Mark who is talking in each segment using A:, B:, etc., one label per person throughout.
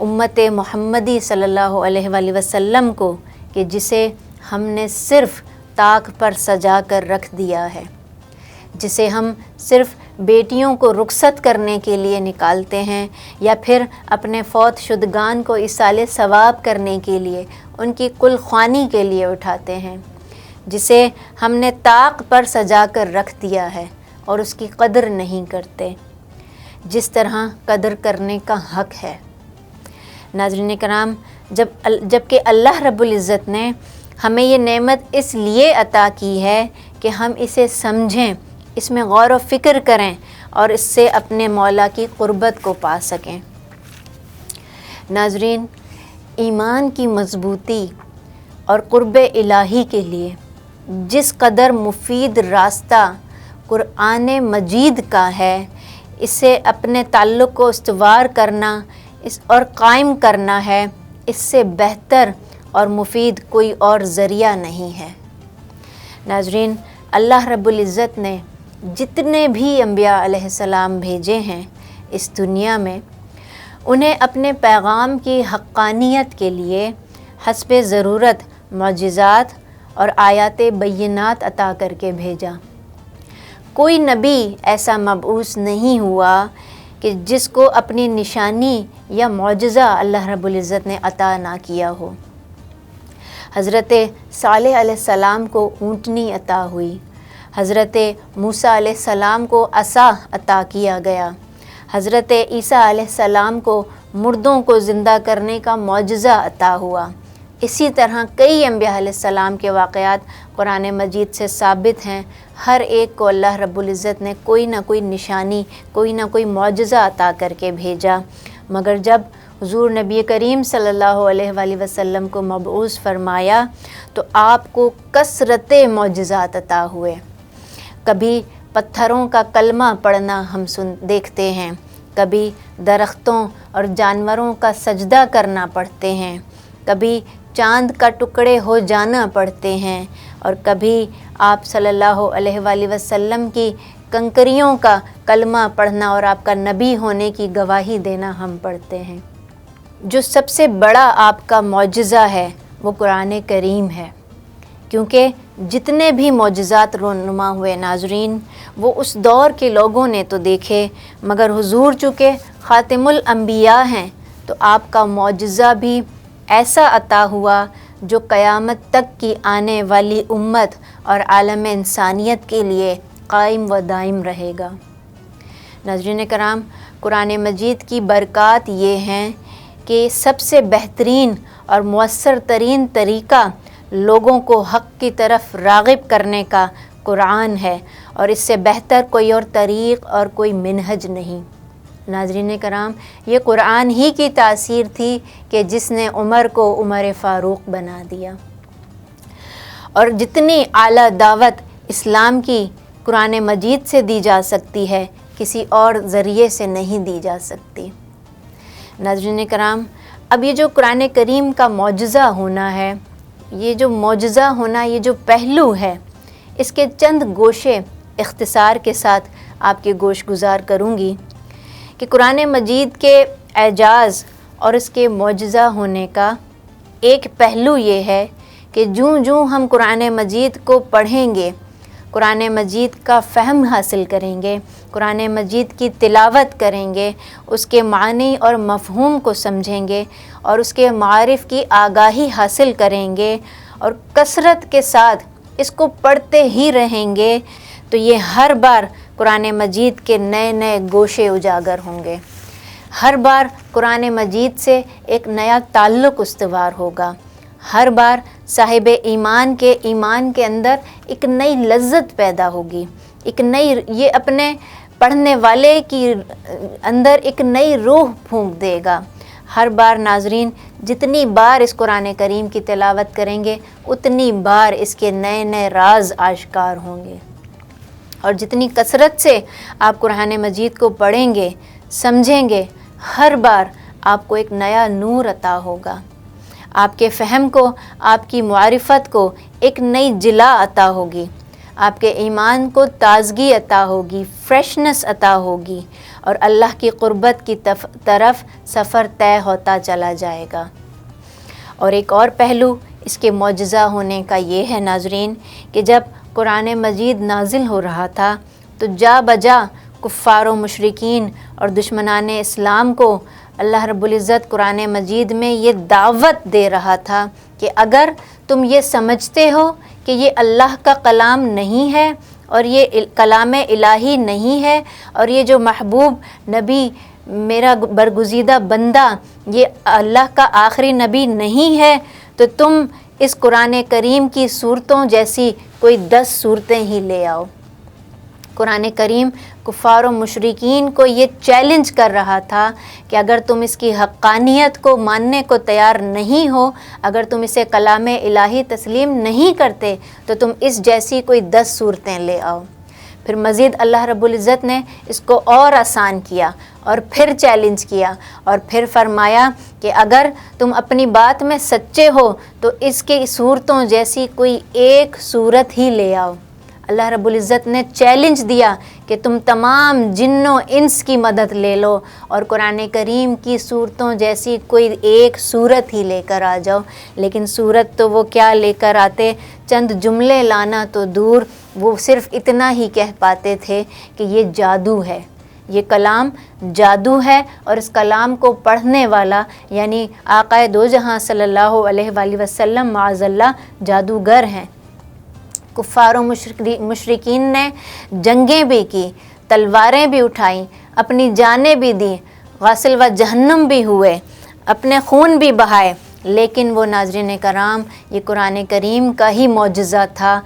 A: امت محمدی صلی اللہ علیہ وآلہ وسلم کو کہ جسے ہم نے صرف طاق پر سجا کر رکھ دیا ہے، جسے ہم صرف بیٹیوں کو رخصت کرنے کے لیے نکالتے ہیں یا پھر اپنے فوت شدگان کو ایصال ثواب کرنے کے لیے، ان کی کل خوانی کے لیے اٹھاتے ہیں، جسے ہم نے طاق پر سجا کر رکھ دیا ہے اور اس کی قدر نہیں کرتے جس طرح قدر کرنے کا حق ہے۔ ناظرین کرام، جب کہ اللہ رب العزت نے ہمیں یہ نعمت اس لیے عطا کی ہے کہ ہم اسے سمجھیں، اس میں غور و فکر کریں اور اس سے اپنے مولا کی قربت کو پا سکیں۔ ناظرین، ایمان کی مضبوطی اور قرب الہی کے لیے جس قدر مفید راستہ قرآن مجید کا ہے، اسے اپنے تعلق کو استوار کرنا اور قائم کرنا ہے، اس سے بہتر اور مفید کوئی اور ذریعہ نہیں ہے۔ ناظرین، اللہ رب العزت نے جتنے بھی انبیاء علیہ السلام بھیجے ہیں اس دنیا میں، انہیں اپنے پیغام کی حقانیت کے لیے حسب ضرورت معجزات اور آیات بینات عطا کر کے بھیجا۔ کوئی نبی ایسا مبعوث نہیں ہوا کہ جس کو اپنی نشانی یا معجزہ اللہ رب العزت نے عطا نہ کیا ہو۔ حضرت صالح علیہ السلام کو اونٹنی عطا ہوئی، حضرت موسیٰ علیہ السلام کو عصا عطا کیا گیا، حضرت عیسیٰ علیہ السلام کو مردوں کو زندہ کرنے کا معجزہ عطا ہوا۔ اسی طرح کئی انبیاء علیہ السلام کے واقعات قرآن مجید سے ثابت ہیں۔ ہر ایک کو اللہ رب العزت نے کوئی نہ کوئی نشانی، کوئی نہ کوئی معجزہ عطا کر کے بھیجا، مگر جب حضور نبی کریم صلی اللہ علیہ وآلہ وسلم کو مبعوث فرمایا تو آپ کو کثرت معجزات عطا ہوئے۔ کبھی پتھروں کا کلمہ پڑھنا ہم دیکھتے ہیں، کبھی درختوں اور جانوروں کا سجدہ کرنا پڑھتے ہیں، کبھی چاند کا ٹکڑے ہو جانا پڑھتے ہیں، اور کبھی آپ صلی اللہ علیہ وآلہ وسلم کی کنکریوں کا کلمہ پڑھنا اور آپ کا نبی ہونے کی گواہی دینا ہم پڑھتے ہیں۔ جو سب سے بڑا آپ کا معجزہ ہے وہ قرآن کریم ہے، کیونکہ جتنے بھی معجزات رونما ہوئے ناظرین، وہ اس دور کے لوگوں نے تو دیکھے، مگر حضور چونکہ خاتم الانبیاء ہیں تو آپ کا معجزہ بھی ایسا عطا ہوا جو قیامت تک کی آنے والی امت اور عالم انسانیت کے لیے قائم و دائم رہے گا۔ ناظرین کرام، قرآن مجید کی برکات یہ ہیں کہ سب سے بہترین اور مؤثر ترین طریقہ لوگوں کو حق کی طرف راغب کرنے کا قرآن ہے، اور اس سے بہتر کوئی اور طریق اور کوئی منہج نہیں۔ ناظرین کرام، یہ قرآن ہی کی تاثیر تھی کہ جس نے عمر کو عمر فاروق بنا دیا، اور جتنی اعلیٰ دعوت اسلام کی قرآن مجید سے دی جا سکتی ہے کسی اور ذریعے سے نہیں دی جا سکتی۔ ناظرین کرام، اب یہ جو قرآن کریم کا معجزہ ہونا ہے، یہ جو معجزہ ہونا، یہ جو پہلو ہے، اس کے چند گوشے اختصار کے ساتھ آپ کے گوش گزار کروں گی کہ قرآن مجید کے اعجاز اور اس کے معجزہ ہونے کا ایک پہلو یہ ہے کہ جوں ہم قرآن مجید کو پڑھیں گے، قرآن مجید کا فہم حاصل کریں گے، قرآن مجید کی تلاوت کریں گے، اس کے معنی اور مفہوم کو سمجھیں گے اور اس کے معارف کی آگاہی حاصل کریں گے اور کثرت کے ساتھ اس کو پڑھتے ہی رہیں گے، تو یہ ہر بار قرآن مجید کے نئے نئے گوشے اجاگر ہوں گے۔ ہر بار قرآن مجید سے ایک نیا تعلق استوار ہوگا، ہر بار صاحب ایمان کے اندر ایک نئی لذت پیدا ہوگی، ایک نئی، یہ اپنے پڑھنے والے کی اندر ایک نئی روح پھونک دے گا۔ ہر بار ناظرین جتنی بار اس قرآن کریم کی تلاوت کریں گے اتنی بار اس کے نئے نئے راز آشکار ہوں گے، اور جتنی کثرت سے آپ قرآن مجید کو پڑھیں گے، سمجھیں گے، ہر بار آپ کو ایک نیا نور عطا ہوگا، آپ کے فہم کو، آپ کی معرفت کو ایک نئی جلا عطا ہوگی، آپ کے ایمان کو تازگی عطا ہوگی، فریشنس عطا ہوگی، اور اللہ کی قربت کی طرف سفر طے ہوتا چلا جائے گا۔ اور ایک اور پہلو اس کے معجزہ ہونے کا یہ ہے ناظرین کہ جب قرآن مجید نازل ہو رہا تھا تو جا بجا کفار و مشرکین اور دشمنان اسلام کو اللہ رب العزت قرآن مجید میں یہ دعوت دے رہا تھا کہ اگر تم یہ سمجھتے ہو کہ یہ اللہ کا کلام نہیں ہے اور یہ کلام الہی نہیں ہے اور یہ جو محبوب نبی میرا برگزیدہ بندہ یہ اللہ کا آخری نبی نہیں ہے، تو تم اس قرآن کریم کی صورتوں جیسی کوئی 10 صورتیں ہی لے آؤ۔ قرآن کریم کفار و مشرکین کو یہ چیلنج کر رہا تھا کہ اگر تم اس کی حقانیت کو ماننے کو تیار نہیں ہو، اگر تم اسے کلام الہی تسلیم نہیں کرتے تو تم اس جیسی کوئی 10 صورتیں لے آؤ۔ پھر مزید اللہ رب العزت نے اس کو اور آسان کیا اور پھر چیلنج کیا اور پھر فرمایا کہ اگر تم اپنی بات میں سچے ہو تو اس کی صورتوں جیسی کوئی ایک صورت ہی لے آؤ۔ اللہ رب العزت نے چیلنج دیا کہ تم تمام جنوں انس کی مدد لے لو اور قرآن کریم کی صورتوں جیسی کوئی ایک صورت ہی لے کر آ جاؤ، لیکن صورت تو وہ کیا لے کر آتے، چند جملے لانا تو دور، وہ صرف اتنا ہی کہہ پاتے تھے کہ یہ جادو ہے، یہ کلام جادو ہے، اور اس کلام کو پڑھنے والا یعنی آقا دو جہاں صلی اللہ علیہ وآلہ وسلم معاذ اللہ جادوگر ہیں۔ کفار و مشرکین نے جنگیں بھی کی، تلواریں بھی اٹھائیں، اپنی جانیں بھی دیں، غاسل و جہنم بھی ہوئے، اپنے خون بھی بہائے، لیکن وہ ناظرین کرام یہ قرآن کریم کا ہی معجزہ تھا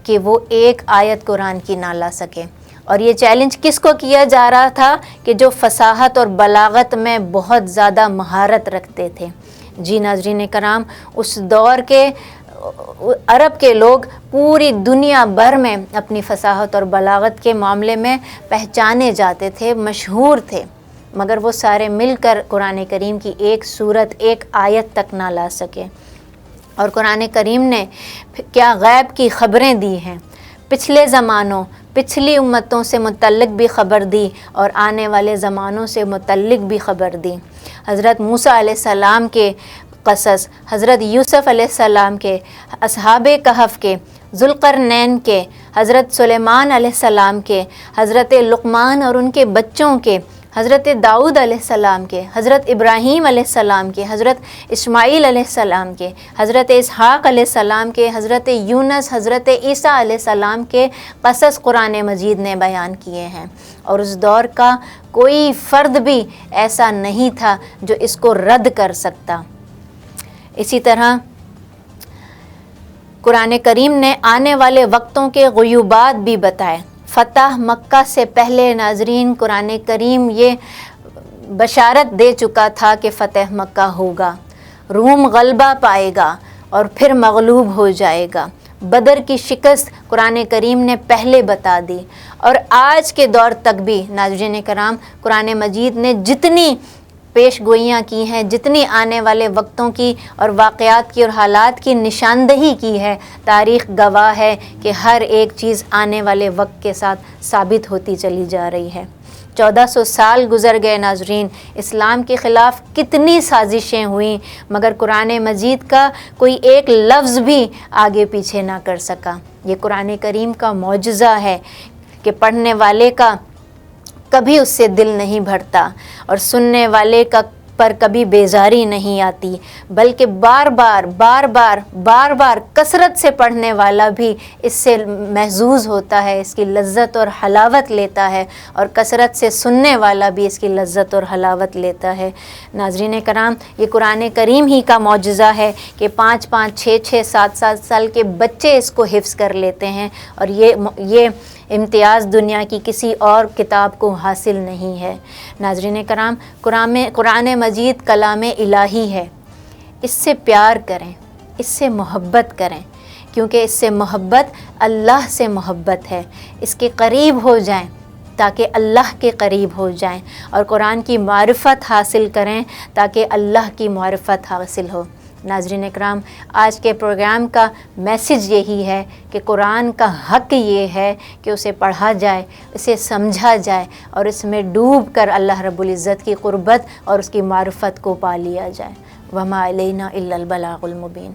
A: کہ وہ ایک آیت قرآن کی نہ لا سکے۔ اور یہ چیلنج کس کو کیا جا رہا تھا کہ جو فصاحت اور بلاغت میں بہت زیادہ مہارت رکھتے تھے۔ جی ناظرین کرام، اس دور کے عرب کے لوگ پوری دنیا بھر میں اپنی فصاحت اور بلاغت کے معاملے میں پہچانے جاتے تھے، مشہور تھے، مگر وہ سارے مل کر قرآن کریم کی ایک صورت، ایک آیت تک نہ لا سکے۔ اور قرآن کریم نے کیا غیب کی خبریں دی ہیں، پچھلے زمانوں، پچھلی امتوں سے متعلق بھی خبر دی اور آنے والے زمانوں سے متعلق بھی خبر دی۔ حضرت موسیٰ علیہ السلام کے قصص، حضرت یوسف علیہ السلام کے، اصحاب کہف کے، ذوالقرنین کے، حضرت سلیمان علیہ السلام کے، حضرت لقمان اور ان کے بچوں کے، حضرت داؤد علیہ السلام کے، حضرت ابراہیم علیہ السلام کے، حضرت اسماعیل علیہ السلام کے، حضرت اسحاق علیہ السلام کے، حضرت یونس، حضرت عیسیٰ علیہ السلام کے قصص قرآن مجید نے بیان کیے ہیں، اور اس دور کا کوئی فرد بھی ایسا نہیں تھا جو اس کو رد کر سکتا۔ اسی طرح قرآن کریم نے آنے والے وقتوں کے غیوبات بھی بتائے۔ فتح مکہ سے پہلے ناظرین قرآن کریم یہ بشارت دے چکا تھا کہ فتح مکہ ہوگا، روم غلبہ پائے گا اور پھر مغلوب ہو جائے گا۔ بدر کی شکست قرآن کریم نے پہلے بتا دی، اور آج کے دور تک بھی ناظرین کرام قرآن مجید نے جتنی پیش گوئیاں کی ہیں، جتنی آنے والے وقتوں کی اور واقعات کی اور حالات کی نشاندہی کی ہے، تاریخ گواہ ہے کہ ہر ایک چیز آنے والے وقت کے ساتھ ثابت ہوتی چلی جا رہی ہے۔ 1400 سال گزر گئے ناظرین، اسلام کے خلاف کتنی سازشیں ہوئیں، مگر قرآن مجید کا کوئی ایک لفظ بھی آگے پیچھے نہ کر سکا۔ یہ قرآن کریم کا معجزہ ہے کہ پڑھنے والے کا کبھی اس سے دل نہیں بھرتا اور سننے والے کا پر کبھی بیزاری نہیں آتی، بلکہ بار بار کثرت سے پڑھنے والا بھی اس سے محظوظ ہوتا ہے، اس کی لذت اور حلاوت لیتا ہے، اور کثرت سے سننے والا بھی اس کی لذت اور حلاوت لیتا ہے۔ ناظرین کرام، یہ قرآن کریم ہی کا معجزہ ہے کہ 5 6 7 سال کے بچے اس کو حفظ کر لیتے ہیں، اور یہ امتیاز دنیا کی کسی اور کتاب کو حاصل نہیں ہے۔ ناظرین کرام، قرآن مجید کلام الہی ہے، اس سے پیار کریں، اس سے محبت کریں، کیونکہ اس سے محبت اللہ سے محبت ہے۔ اس کے قریب ہو جائیں تاکہ اللہ کے قریب ہو جائیں، اور قرآن کی معرفت حاصل کریں تاکہ اللہ کی معرفت حاصل ہو۔ ناظرین اکرام، آج کے پروگرام کا میسج یہی ہے کہ قرآن کا حق یہ ہے کہ اسے پڑھا جائے، اسے سمجھا جائے اور اس میں ڈوب کر اللہ رب العزت کی قربت اور اس کی معرفت کو پا لیا جائے۔ وما علینا الا البلاغ المبین۔